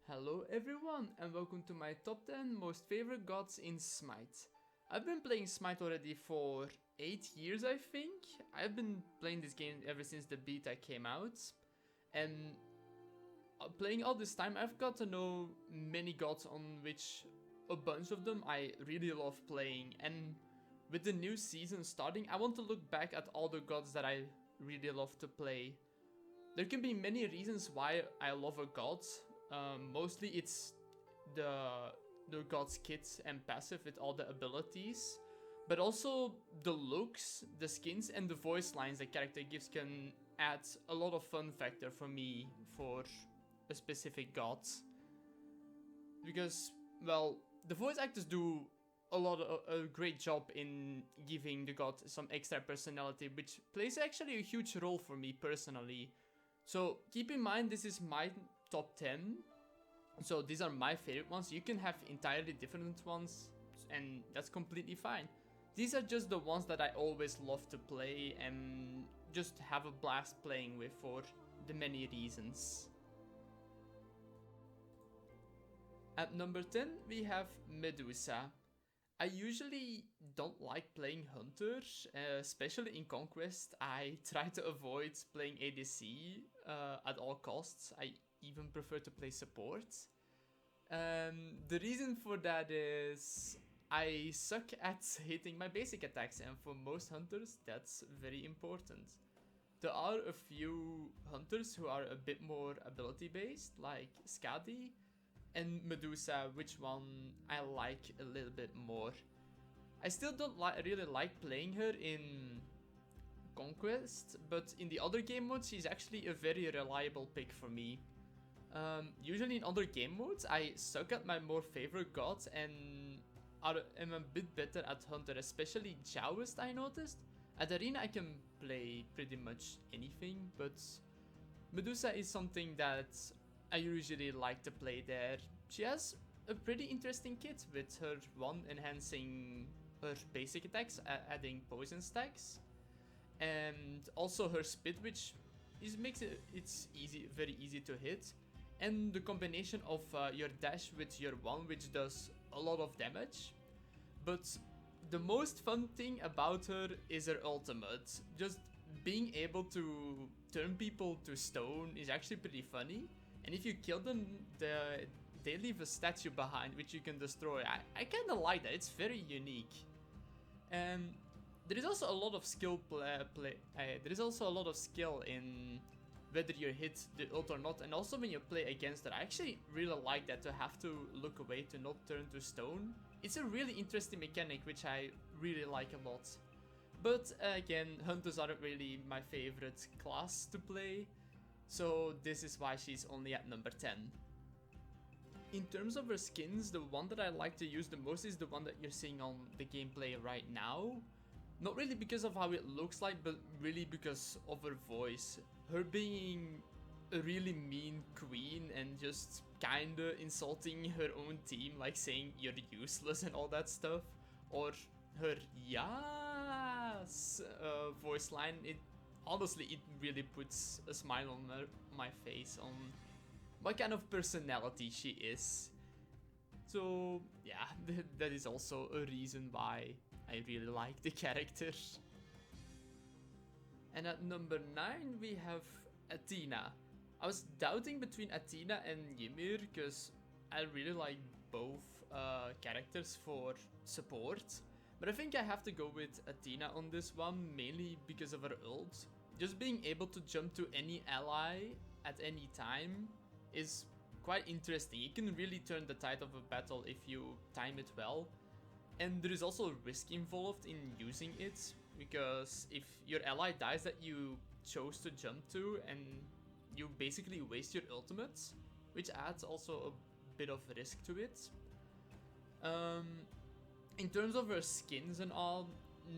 Hello everyone and welcome to my top 10 most favorite gods in Smite. I've been playing Smite already for 8 years I think. I've been playing this game ever since the beta came out. And playing all this time I've got to know many gods on which a bunch of them I really love playing. And with the new season starting, I want to look back at all the gods that I really love to play. There can be many reasons why I love a god. Mostly it's the god's kit and passive with all the abilities, but also the looks, the skins, and the voice lines the character gives can add a lot of fun factor for me for a specific god. Because, well, the voice actors do a great job in giving the god some extra personality, which plays actually a huge role for me personally. So keep in mind this is my top 10, so these are my favorite ones. You can have entirely different ones and that's completely fine. These are just the ones that I always love to play and just have a blast playing with for the many reasons. At number 10 we have Medusa. I usually don't like playing Hunter, especially in Conquest. I try to avoid playing ADC at all costs. I even prefer to play support. The reason for that is I suck at hitting my basic attacks, and for most Hunters that's very important. There are a few Hunters who are a bit more ability based, like Skadi and Medusa, which one I like a little bit more. I still don't really like playing her in Conquest, but in the other game modes she's actually a very reliable pick for me. Usually in other game modes I suck at my more favorite gods and am a bit better at Hunter, especially Joust I noticed. At Arena I can play pretty much anything, but Medusa is something that I usually like to play there. She has a pretty interesting kit with her one enhancing her basic attacks, adding poison stacks, and also her spit, which makes it's very easy to hit, and the combination of your dash with your one, which does a lot of damage. But the most fun thing about her is her ultimate. Just being able to turn people to stone is actually pretty funny. And if you kill them, they leave a statue behind which you can destroy. I kind of like that. It's very unique. And there is also a lot of skill there is also a lot of skill in whether you hit the ult or not, and also when you play against it. I actually really like that, to have to look away to not turn to stone. It's a really interesting mechanic which I really like a lot. But again, Hunters aren't really my favorite class to play, so this is why she's only at number 10. In terms of her skins, the one that I like to use the most is the one that you're seeing on the gameplay right now. Not really because of how it looks like, but really because of her voice. Her being a really mean queen and just kinda insulting her own team, like saying you're useless and all that stuff. Or her yes voice line, honestly, it really puts a smile on my face on what kind of personality she is. So yeah, that is also a reason why I really like the character. And at number 9 we have Athena. I was doubting between Athena and Ymir because I really like both characters for support. But I think I have to go with Athena on this one, mainly because of her ult. Just being able to jump to any ally at any time is quite interesting. You can really turn the tide of a battle if you time it well. And there is also risk involved in using it, because if your ally dies that you chose to jump to, and you basically waste your ultimates, which adds also a bit of risk to it. In terms of her skins and all,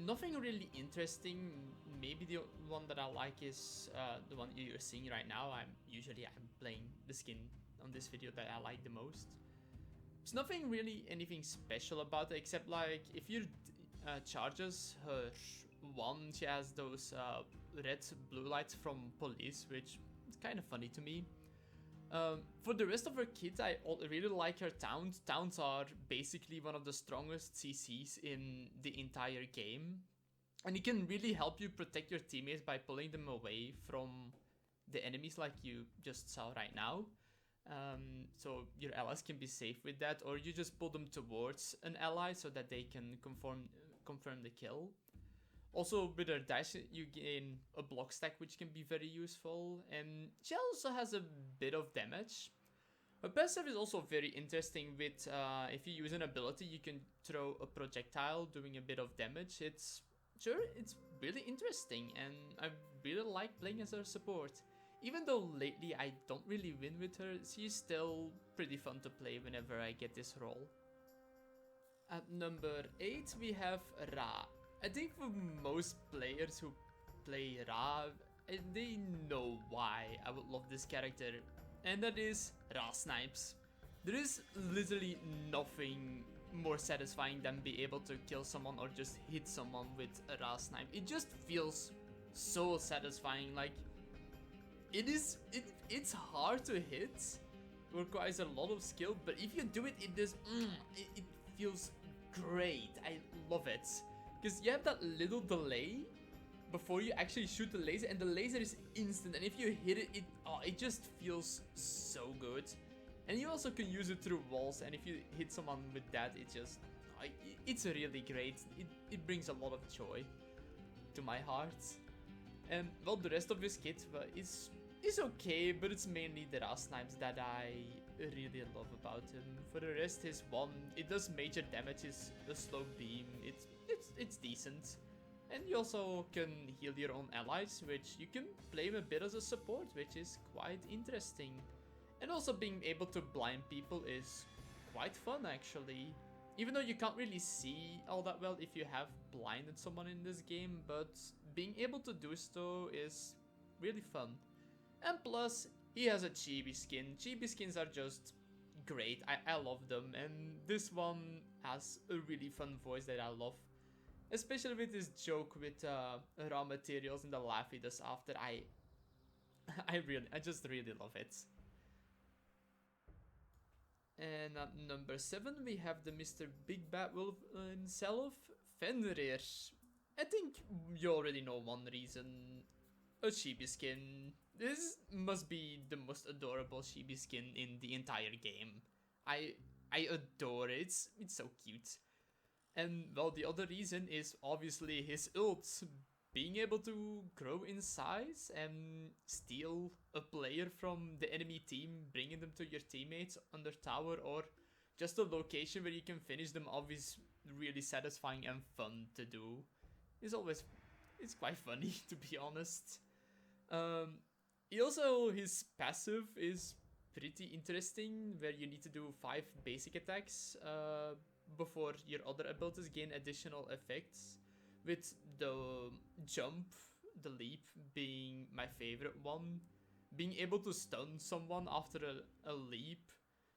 nothing really interesting. Maybe the one that I like is the one you're seeing right now. I'm playing the skin on this video that I like the most. There's nothing really anything special about it, except like if you charges her one, she has those red blue lights from police, which is kind of funny to me. For the rest of her kit, I really like her towns. Towns are basically one of the strongest CCs in the entire game. And it can really help you protect your teammates by pulling them away from the enemies like you just saw right now. So your allies can be safe with that, or you just pull them towards an ally so that they can confirm the kill. Also, with her dash, you gain a block stack, which can be very useful. And she also has a bit of damage. Her passive is also very interesting with, if you use an ability, you can throw a projectile doing a bit of damage. It's really interesting, and I really like playing as her support. Even though lately I don't really win with her, she's still pretty fun to play whenever I get this role. At number 8 we have Ra. I think for most players who play Ra, they know why I would love this character, and that is Ra Snipes. There is literally nothing more satisfying than be able to kill someone or just hit someone with a Ra Snipe. It just feels so satisfying. Like, it's hard to hit, requires a lot of skill, but if you do it, it feels great. I love it. Because you have that little delay before you actually shoot the laser, and the laser is instant, and if you hit it, it just feels so good. And you also can use it through walls, and if you hit someone with that, it's really great. It brings a lot of joy to my heart. And well, the rest of his kit is okay, but it's mainly the Ra Snipes that I really love about him. For the rest, his one, it does major damage, is a slow beam. It's decent. And you also can heal your own allies, which you can play a bit as a support, which is quite interesting. And also being able to blind people is quite fun, actually. Even though you can't really see all that well if you have blinded someone in this game, but being able to do so is really fun. And plus, he has a chibi skin. Chibi skins are just great. I love them, and this one has a really fun voice that I love. Especially with this joke with raw materials and the laugh he does after. I just really love it. And at number 7 we have the Mr. Big Bad Wolf himself, Fenrir. I think you already know one reason. A chibi skin. This must be the most adorable chibi skin in the entire game. I adore it. It's so cute. And well, the other reason is obviously his ult. Being able to grow in size and steal a player from the enemy team, bringing them to your teammates on their tower, or just a location where you can finish them off, is really satisfying and fun to do. It's quite funny, to be honest. His passive is pretty interesting, where you need to do 5 basic attacks before your other abilities gain additional effects, with the jump, the leap being my favorite one. Being able to stun someone after a leap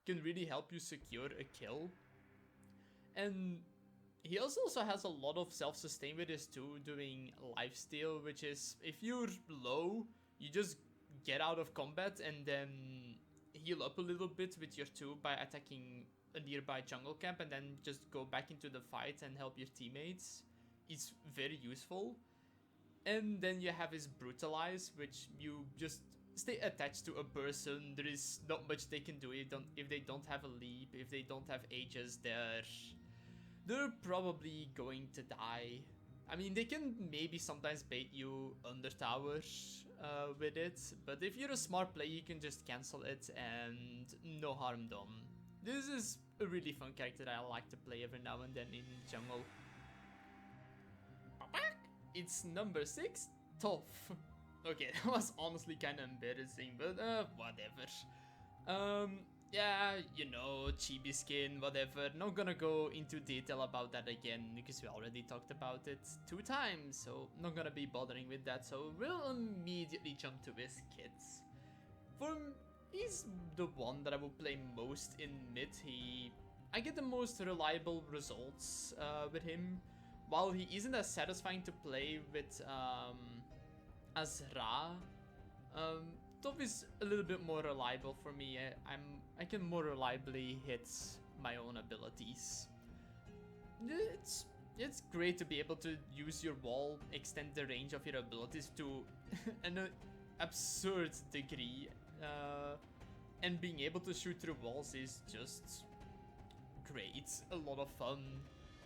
can really help you secure a kill. And he also has a lot of self-sustain with his 2, doing lifesteal, which is, if you're low, you just get out of combat and then heal up a little bit with your 2 by attacking a nearby jungle camp, and then just go back into the fight and help your teammates. It's very useful. And then you have his brutalize, which you just stay attached to a person. There is not much they can do if they don't have a leap, if they don't have Aegis. They're probably going to die. I mean, they can maybe sometimes bait you under towers with it, but if you're a smart player, you can just cancel it and no harm done. This is a really fun character that I like to play every now and then in jungle. It's number 6, Toph. Okay, that was honestly kind of embarrassing, but whatever. Yeah, you know, chibi skin, whatever. Not gonna go into detail about that again, because we already talked about it 2 times, so not gonna be bothering with that, so we'll immediately jump to his kits. He's the one that I will play most in mid. I get the most reliable results with him. While he isn't as satisfying to play with as Ra, Toph is a little bit more reliable for me. I can more reliably hit my own abilities. It's great to be able to use your wall, extend the range of your abilities to an absurd degree, and being able to shoot through walls is just great. A lot of fun.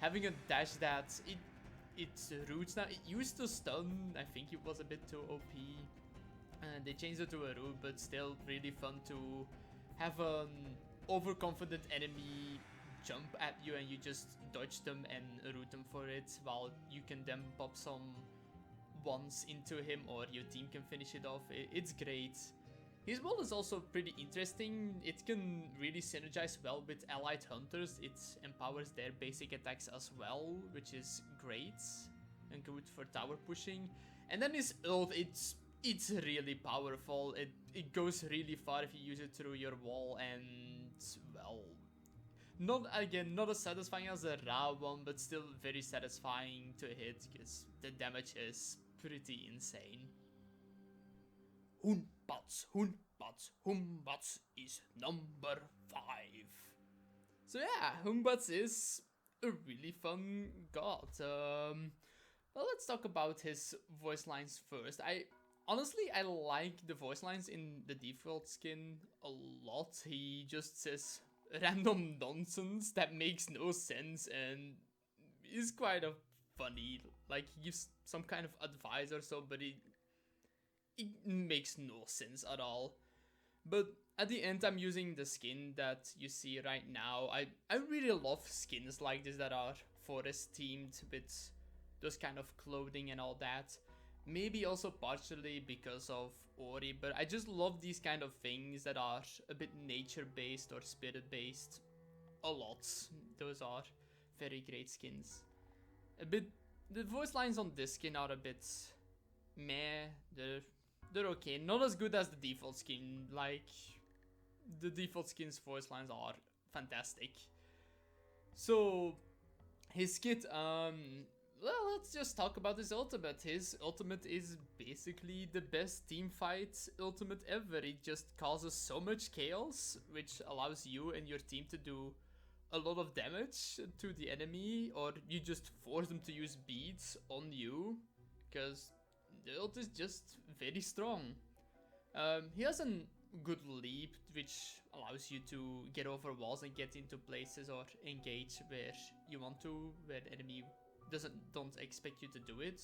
Having a dash that it roots now. It used to stun. I think it was a bit too OP. They changed it to a root, but still really fun to have an overconfident enemy jump at you and you just dodge them and root them for it, while you can then pop some ones into him or your team can finish it off. It's great. His wall is also pretty interesting. It can really synergize well with allied hunters. It empowers their basic attacks as well, which is great and good for tower pushing. And then his ult, it's really powerful. It goes really far if you use it through your wall, and well, not as satisfying as a Ra one, but still very satisfying to hit because the damage is pretty insane. Humbats is number 5. So yeah, Humbats is a really fun god. Well, let's talk about his voice lines first. Honestly, I like the voice lines in the default skin a lot. He just says random nonsense that makes no sense and is quite funny. Like, he gives some kind of advice or so, but it makes no sense at all. But at the end, I'm using the skin that you see right now. I really love skins like this that are forest themed with those kind of clothing and all that. Maybe also partially because of Ori, but I just love these kind of things that are a bit nature-based or spirit-based a lot. Those are very great skins. The voice lines on this skin are a bit meh. They're okay. Not as good as the default skin. Like, the default skin's voice lines are fantastic. So, his kit, well, let's just talk about his ultimate. His ultimate is basically the best teamfight ultimate ever. It just causes so much chaos, which allows you and your team to do a lot of damage to the enemy, or you just force them to use beads on you, because the ult is just very strong. He has a good leap, which allows you to get over walls and get into places or engage where you want to, where the enemy don't expect you to do it.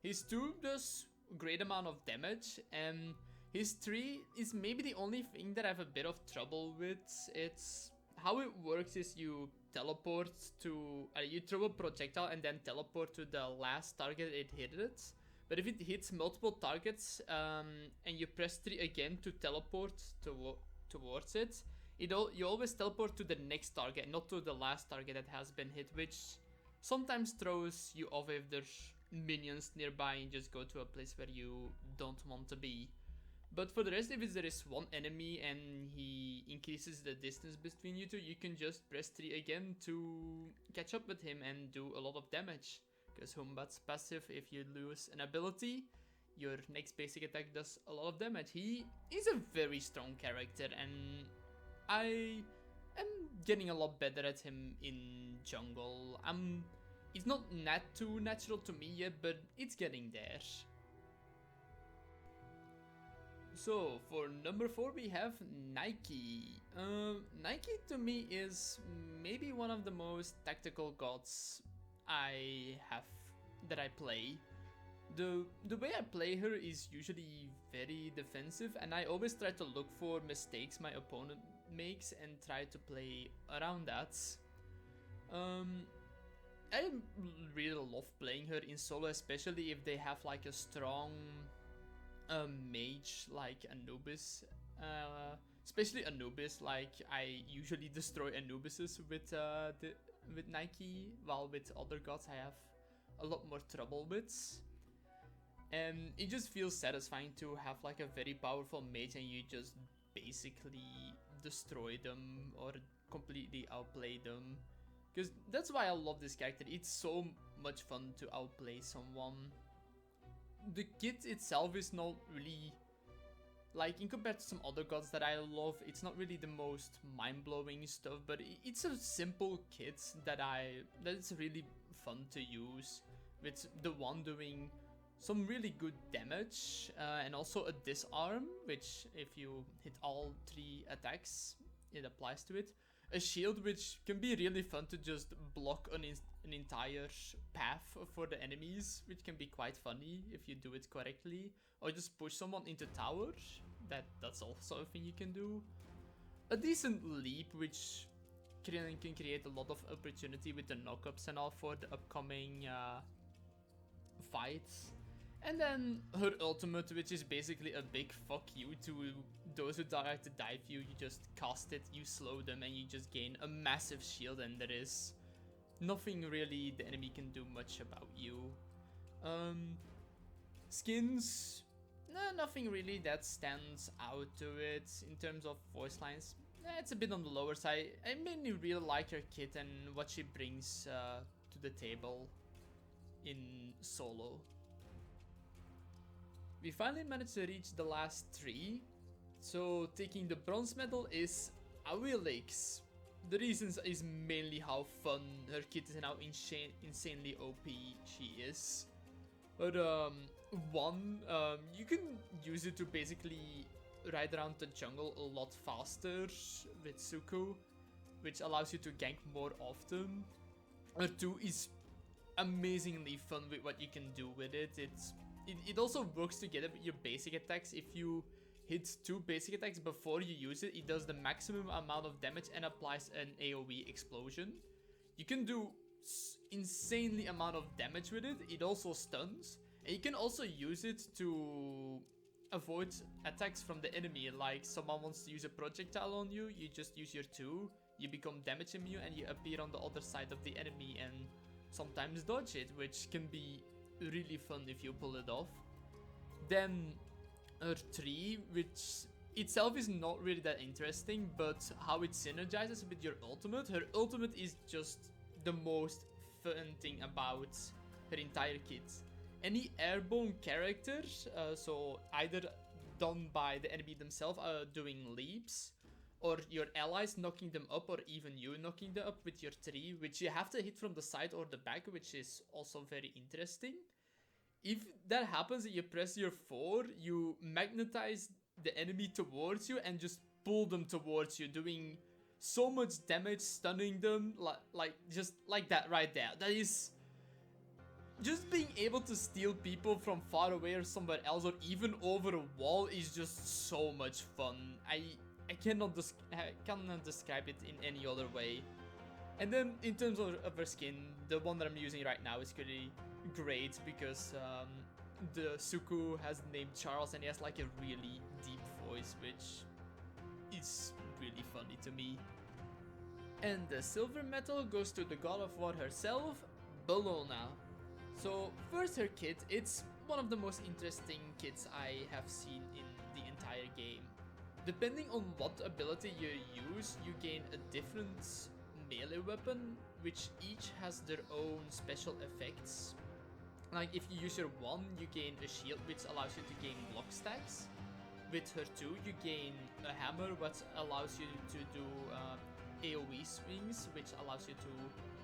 His 2 does a great amount of damage, and his 3 is maybe the only thing that I have a bit of trouble with. It's how it works is you teleport to, you throw a projectile and then teleport to the last target it hit it. But if it hits multiple targets and you press 3 again to teleport towards it, you always teleport to the next target, not to the last target that has been hit, which sometimes throws you off if there's minions nearby and just go to a place where you don't want to be. But for the rest, if there is one enemy and he increases the distance between you two, you can just press 3 again to catch up with him and do a lot of damage. Because Humbat's passive, if you lose an ability, your next basic attack does a lot of damage. He is a very strong character, and I am getting a lot better at him in jungle. It's not too natural to me yet, but it's getting there. So for number 4 we have Nike. Nike to me is maybe one of the most tactical gods that I play. The way I play her is usually very defensive, and I always try to look for mistakes my opponent makes and try to play around that. I really love playing her in solo, especially if they have like a strong mage like Anubis. Especially Anubis, like I usually destroy Anubises with Nike, while with other gods I have a lot more trouble with. And it just feels satisfying to have like a very powerful mage and you just basically destroy them or completely outplay them. Because that's why I love this character. It's so much fun to outplay someone. The kit itself is not really Like, in compared to some other gods that I love, it's not really the most mind-blowing stuff, but it's a simple kit that it's really fun to use, with the one doing some really good damage, and also a disarm, which if you hit all 3 attacks, it applies to it. A shield, which can be really fun to just block an entire path for the enemies, which can be quite funny if you do it correctly. Or just push someone into tower. That's also a thing you can do. A decent leap, which can create a lot of opportunity with the knockups and all for the upcoming fights. And then her ultimate, which is basically a big fuck you to those who try to dive you. You just cast it, you slow them, and you just gain a massive shield, and there is nothing really the enemy can do much about you. Skins, nothing really that stands out to it. In terms of voice lines, it's a bit on the lower side. I mainly really like her kit and what she brings to the table in solo. We finally managed to reach the last 3. So taking the bronze medal is Awilix. The reasons is mainly how fun her kit is and how insanely OP she is. But you can use it to basically ride around the jungle a lot faster with Suku, which allows you to gank more often. Her 2 is amazingly fun with what you can do with it. It also works together with your basic attacks. If you hit 2 basic attacks before you use it, it does the maximum amount of damage and applies an AoE explosion. You can do insanely amount of damage with it. It also stuns. And you can also use it to avoid attacks from the enemy. Like someone wants to use a projectile on you, you just use your 2, you become damage immune, and you appear on the other side of the enemy and sometimes dodge it, which can be really fun if you pull it off. Then her 3, which itself is not really that interesting, but how it synergizes with your ultimate. Her ultimate is just the most fun thing about her entire kit. Any airborne character, so either done by the enemy themselves doing leaps, or your allies knocking them up, or even you knocking them up with your 3, which you have to hit from the side or the back, which is also very interesting. If that happens and you press your 4, you magnetize the enemy towards you and just pull them towards you, doing so much damage, stunning them, just like that right there. That is... Just being able to steal people from far away or somewhere else, or even over a wall, is just so much fun. I cannot describe it in any other way. And then in terms of her skin, the one that I'm using right now is pretty great because the Suku has the name Charles and he has like a really deep voice, which is really funny to me. And the silver medal goes to the god of war herself, Bellona. So first, her kit, it's one of the most interesting kits I have seen in the entire game. Depending on what ability you use, you gain a different melee weapon, which each has their own special effects. Like if you use your 1, you gain a shield, which allows you to gain block stacks. With her 2, you gain a hammer, which allows you to do AoE swings, which allows you to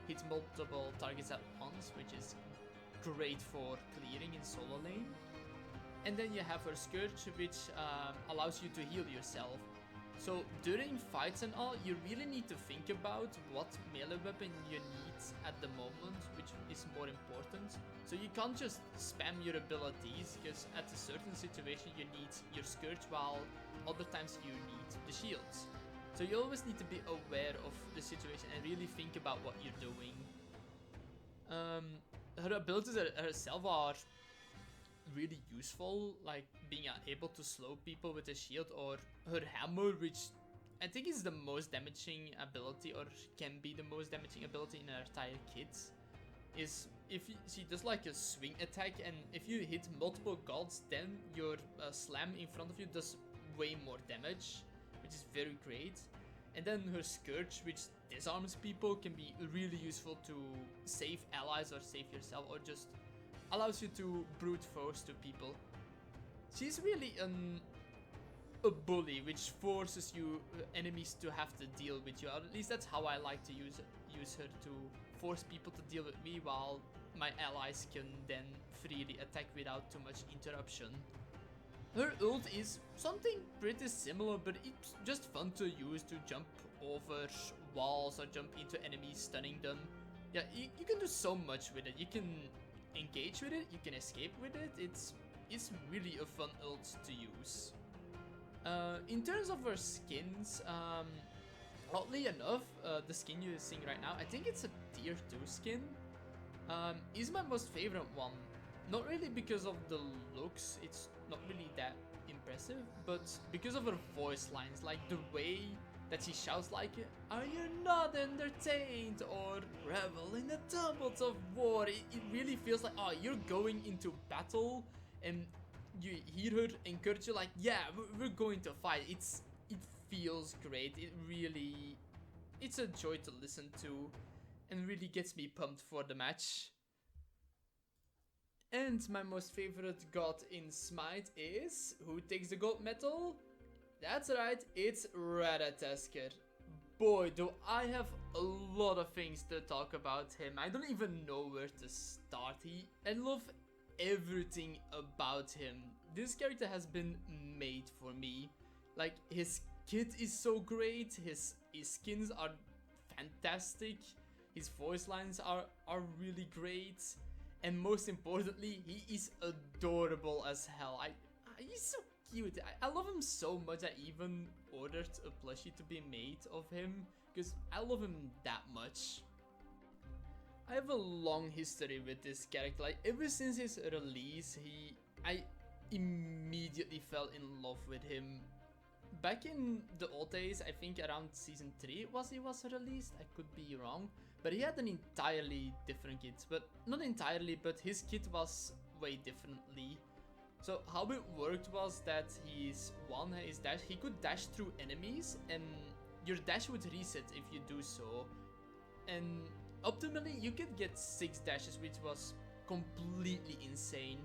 hit multiple targets at once, which is great for clearing in solo lane. And then you have her Scourge, which allows you to heal yourself. So during fights and all, you really need to think about what melee weapon you need at the moment, which is more important. So you can't just spam your abilities, because at a certain situation you need your Scourge, while other times you need the shields. So you always need to be aware of the situation and really think about what you're doing. Her abilities herself are really useful, like being able to slow people with a shield, or her hammer, which I think is the most damaging ability, or can be the most damaging ability in her entire kit. Is if she does like a swing attack, and if you hit multiple gods, then your slam in front of you does way more damage, which is very great. And then her Scourge, which disarms people, can be really useful to save allies or save yourself, or just allows you to brute force to people. She's really a bully, which forces you enemies to have to deal with you. Or at least that's how I like to use her, to force people to deal with me, while my allies can then freely attack without too much interruption. Her ult is something pretty similar, but it's just fun to use to jump over walls or jump into enemies, stunning them. Yeah, you can do so much with it. You can engage with it, you can escape with it. It's really a fun ult to use. In terms of her skins, oddly enough, the skin you're seeing right now, I think it's a tier 2 skin, is my most favorite one. Not really because of the looks, it's not really that impressive, but because of her voice lines, like the way that she shouts like, "Are you not entertained?" or "Revel in the tumults of war." It really feels like, oh, you're going into battle and you hear her encourage you like, yeah, we're going to fight. It feels great. It's a joy to listen to and really gets me pumped for the match. And my most favorite god in Smite is, who takes the gold medal? That's right, it's Ratatoskr. Boy, do I have a lot of things to talk about him. I don't even know where to start. I love everything about him. This character has been made for me. Like, his kit is so great, his skins are fantastic, his voice lines are really great, and most importantly, he is adorable as hell. He's so cute. I love him so much I even ordered a plushie to be made of him, because I love him that much. I have a long history with this character. Like, ever since his release, I immediately fell in love with him. Back in the old days, I think around season 3 he was released, I could be wrong, but he had an entirely different kit. But not entirely, but his kit was way differently. So how it worked was that his dash, he could dash through enemies, and your dash would reset if you do so. And optimally, you could get 6 dashes, which was completely insane.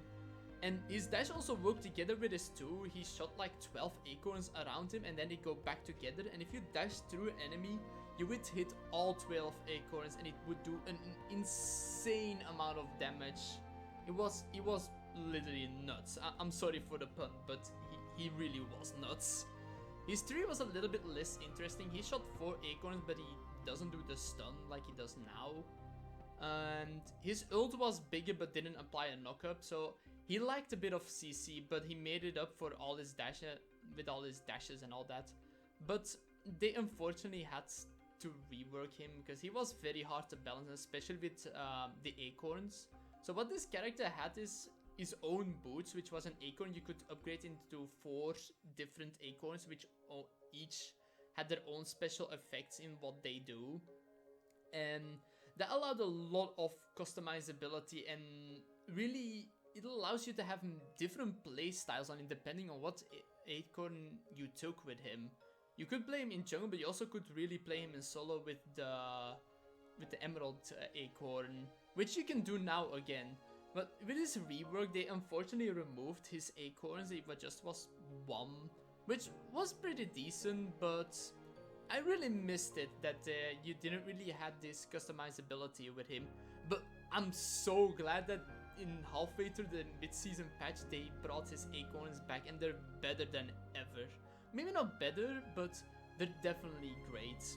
And his dash also worked together with his 2. He shot like 12 acorns around him, and then they go back together. And if you dash through an enemy, you would hit all 12 acorns, and it would do an insane amount of damage. It was literally nuts. I'm sorry for the pun, but he really was nuts. His 3 was a little bit less interesting. He shot 4 acorns, but he doesn't do the stun like he does now. And his ult was bigger but didn't apply a knock-up, so he lacked a bit of CC, but he made it up for all his with all his dashes and all that. But they unfortunately had to rework him because he was very hard to balance, especially with the acorns. So what this character had is his own boots, which was an acorn. You could upgrade into 4 different acorns, which each had their own special effects in what they do. And that allowed a lot of customizability, and really it allows you to have different play styles on it depending on what acorn you took with him. You could play him in jungle, but you also could really play him in solo with the emerald acorn, which you can do now again. But with this rework, they unfortunately removed his acorns. It just was 1, which was pretty decent, but I really missed it that you didn't really have this customizability with him. But I'm so glad that in halfway through the mid-season patch, they brought his acorns back, and they're better than ever. Maybe not better, but they're definitely great.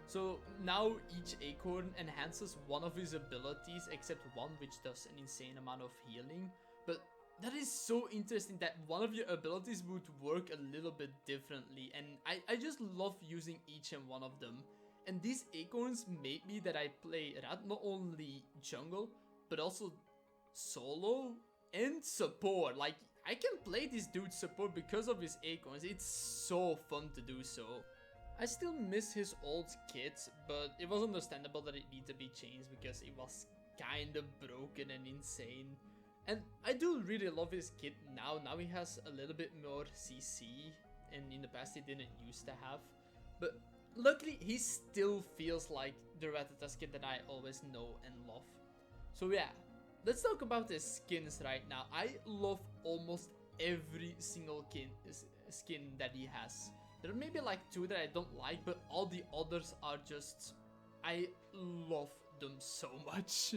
So now each acorn enhances one of his abilities, except one which does an insane amount of healing. But that is so interesting that one of your abilities would work a little bit differently, and I just love using each and one of them. And these acorns made me that I play not only jungle, but also solo and support. Like, I can play this dude support because of his acorns. It's so fun to do so. I still miss his old kit, but it was understandable that it needed to be changed because it was kinda broken and insane. And I do really love his kit now. Now he has a little bit more CC, and in the past he didn't used to have. But luckily, he still feels like the Ratatoskr that I always know and love. So yeah, let's talk about his skins right now. I love almost every single skin that he has. There are maybe like 2 that I don't like, but all the others are just... I love them so much.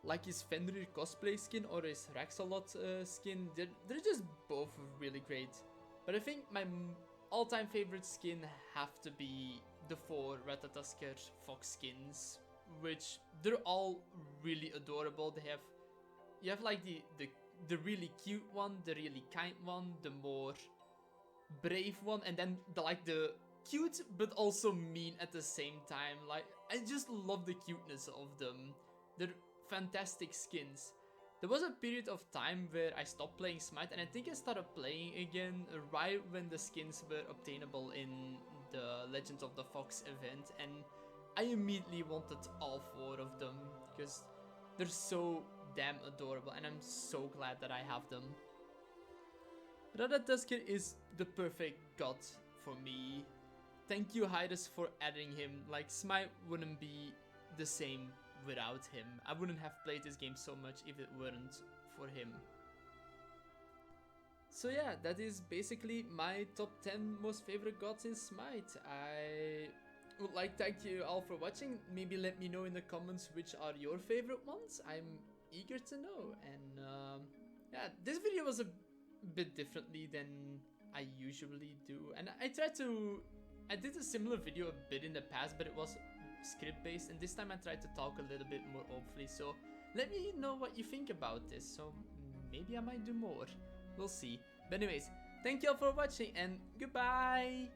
Like his Fenrir cosplay skin or his Raxalot skin, they're just both really great. But I think my all-time favorite skin have to be the 4 Ratatoskr fox skins, which they're all really adorable. You have like the really cute one, the really kind one, the more brave one, and then the cute but also mean at the same time. Like, I just love the cuteness of them. They're fantastic skins. There was a period of time where I stopped playing Smite, and I think I started playing again right when the skins were obtainable in the Legends of the Fox event, and I immediately wanted all 4 of them because they're so damn adorable, and I'm so glad that I have them. Ratatoskr is the perfect god for me. Thank you, Hydus, for adding him. Like, Smite wouldn't be the same without him. I wouldn't have played this game so much if it weren't for him. So yeah, that is basically my top 10 most favorite gods in Smite. I would like to thank you all for watching. Maybe let me know in the comments which are your favorite ones. I'm eager to know. And yeah, this video was a bit differently than I usually do. And I did a similar video a bit in the past, but it was script based, and this time I tried to talk a little bit more openly. So let me know what you think about this. So maybe I might do more. We'll see. But anyways, thank you all for watching, and goodbye!